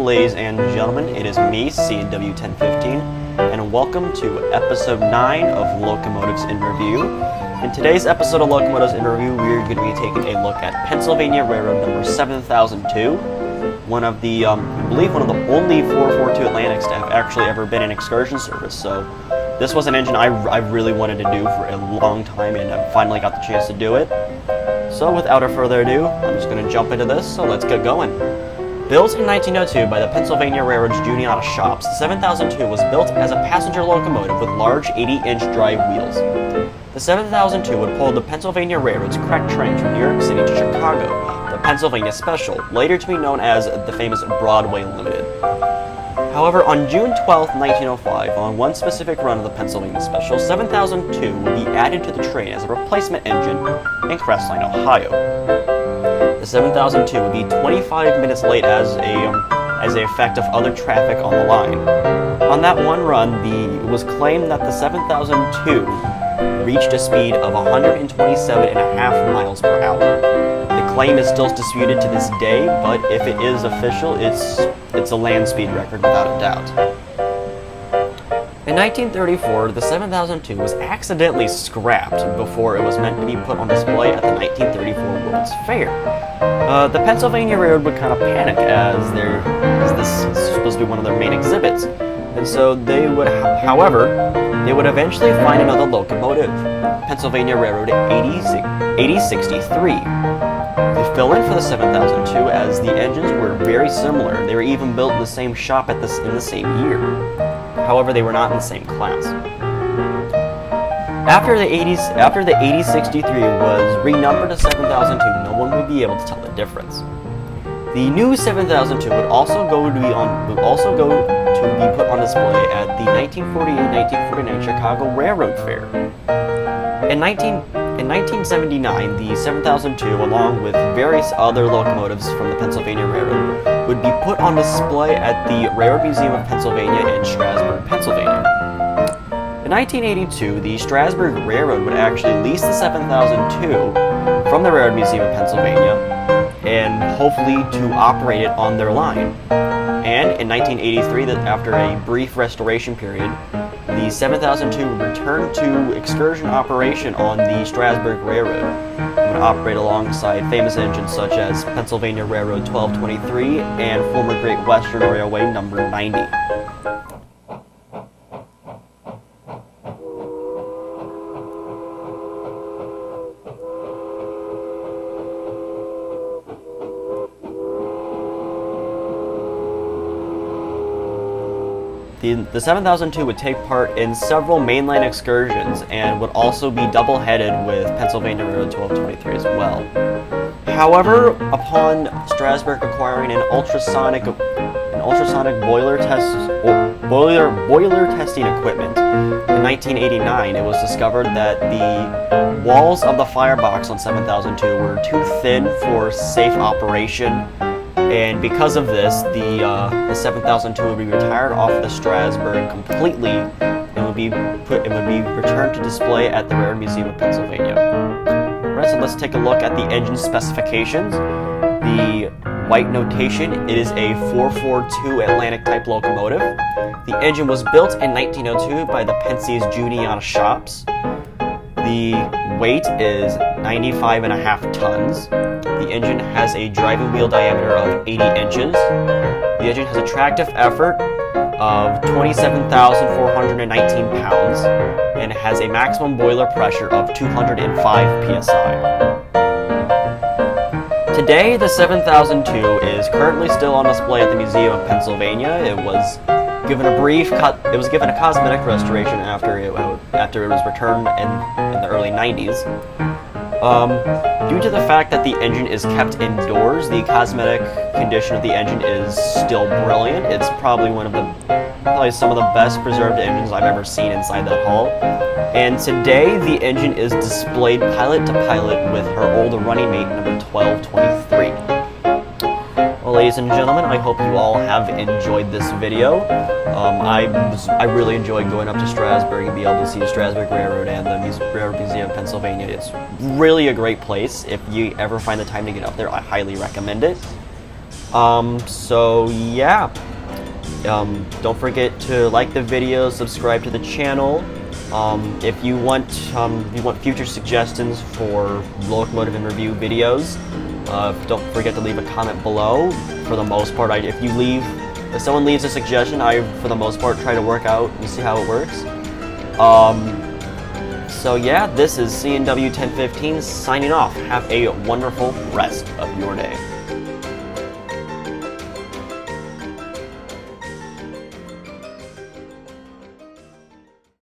ladies and gentlemen, it is me, CW1015, and welcome to episode 9 of Locomotives in Review. In today's episode of Locomotives in Review, we're going to be taking a look at Pennsylvania Railroad number 7002, one of the, I believe one of the only 442 Atlantics to have actually ever been in excursion service. So this was an engine I really wanted to do for a long time, and I finally got the chance to do it. So without further ado, I'm just going to jump into this, so let's get going. Built in 1902 by the Pennsylvania Railroad's Juniata shops, the 7002 was built as a passenger locomotive with large 80-inch drive wheels. The 7002 would pull the Pennsylvania Railroad's crack trains from New York City to Chicago, the Pennsylvania Special, later to be known as the famous Broadway Limited. However, on June 12, 1905, on one specific run of the Pennsylvania Special, 7002 would be added to the train as a replacement engine in Crestline, Ohio. The 7002 would be 25 minutes late as the effect of other traffic on the line. On that one run, it was claimed that the 7002 reached a speed of 127.5 miles per hour. The claim is still disputed to this day, but if it is official, it's a land speed record without a doubt. In 1934, the 7002 was accidentally scrapped before it was meant to be put on display at the 1934 World's Fair. The Pennsylvania Railroad would kind of panic as this is supposed to be one of their main exhibits, and so they would eventually find another locomotive, Pennsylvania Railroad 8063. They fill in for the 7002 as the engines were very similar. They were even built in the same shop in the same year. However, they were not in the same class. After the 8063 was renumbered to 7002, no one would be able to tell the difference. The new 7002 would also go to be put on display at the 1948-1949 Chicago Railroad Fair. In 1979, the 7002, along with various other locomotives from the Pennsylvania Railroad, would be put on display at the Railroad Museum of Pennsylvania in Strasburg, Pennsylvania. In 1982, the Strasburg Railroad would actually lease the 7002 from the Railroad Museum of Pennsylvania and hopefully to operate it on their line. And in 1983, after a brief restoration period, the 7002 would return to excursion operation on the Strasburg Railroad. It would operate alongside famous engines such as Pennsylvania Railroad 1223 and former Great Western Railway number 90. The 7002 would take part in several mainline excursions and would also be double-headed with Pennsylvania Railroad 1223 as well. However, upon Strasburg acquiring an ultrasonic boiler testing equipment in 1989, it was discovered that the walls of the firebox on 7002 were too thin for safe operation. And because of this, the 7002 would be retired off the Strasburg completely and would be returned to display at the Railroad Museum of Pennsylvania. Alright, so let's take a look at the engine specifications. The white notation, it is a 442 Atlantic type locomotive. The engine was built in 1902 by the Pensie's Juniata shops. The weight is 95.5 tons. The engine has a driving wheel diameter of 80 inches. The engine has a tractive effort of 27,419 pounds and it has a maximum boiler pressure of 205 psi. Today, the 7002 is currently still on display at the Museum of Pennsylvania. It was given a cosmetic restoration after it was returned in the early 90s. Due to the fact that the engine is kept indoors, the cosmetic condition of the engine is still brilliant. It's probably some of the best preserved engines I've ever seen inside that hull. And today, the engine is displayed pilot to pilot with her old running mate number 1223. Well, ladies and gentlemen, I hope you all have enjoyed this video. I really enjoyed going up to Strasburg and be able to see the Strasburg Railroad and the Railroad Museum of Pennsylvania. It's really a great place. If you ever find the time to get up there, I highly recommend it. So yeah, don't forget to like the video, subscribe to the channel. If you want future suggestions for Locomotive in Review videos, don't forget to leave a comment below. For the most part, if someone leaves a suggestion, I, for the most part, try to work out and see how it works. So yeah, this is CNW 1015 signing off. Have a wonderful rest of your day.